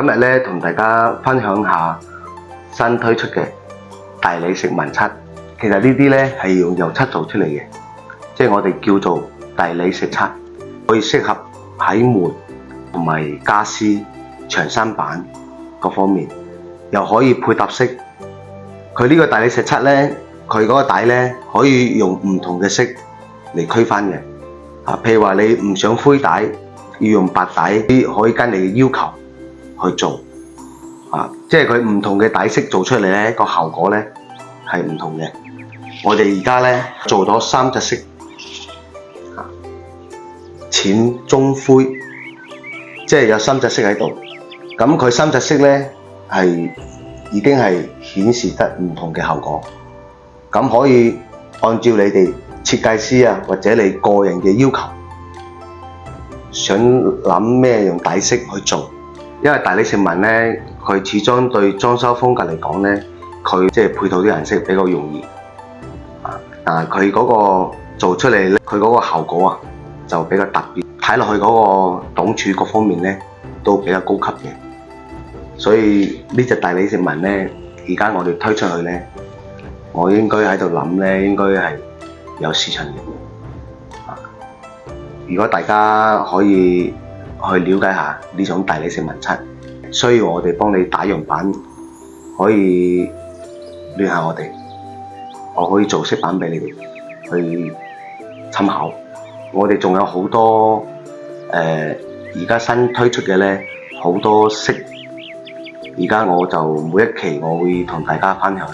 今日咧同大家分享下新推出嘅大理石紋漆。其實呢啲咧係用油漆做出嚟嘅，即係我哋叫做大理石漆，可以適合喺門同埋家私、長身板各方面，又可以配搭色。佢呢個大理石漆咧，佢嗰個底咧可以用唔同嘅色嚟區分嘅。譬如話你唔想灰底，要用白底，可以跟你嘅要求去做。即係佢唔同嘅底色做出嚟咧，個效果咧係唔同嘅。我哋而家咧做咗3隻色，淺、中、灰，即係有3隻色喺度。咁佢3隻色咧係已經係顯示得唔同嘅效果。咁可以按照你哋設計師或者你個人嘅要求，想諗咩用底色去做。因為大理石紋咧，佢始終對裝修風格嚟講咧，佢即係配套啲顏色比較容易。但係佢嗰個做出嚟咧，佢嗰個效果就比較特別，睇落去嗰個檔柱各方面咧都比較高級嘅。所以呢隻大理石紋咧，而家我哋推出去咧，我應該喺度諗咧，應該係有市場嘅。如果大家可以去了解下呢種大理石紋漆，需要我哋幫你打樣板，可以聯繫我哋。我可以做色板俾你哋去參考。我哋仲有好多而家新推出嘅咧，好多色。而家我就每一期我會同大家分享。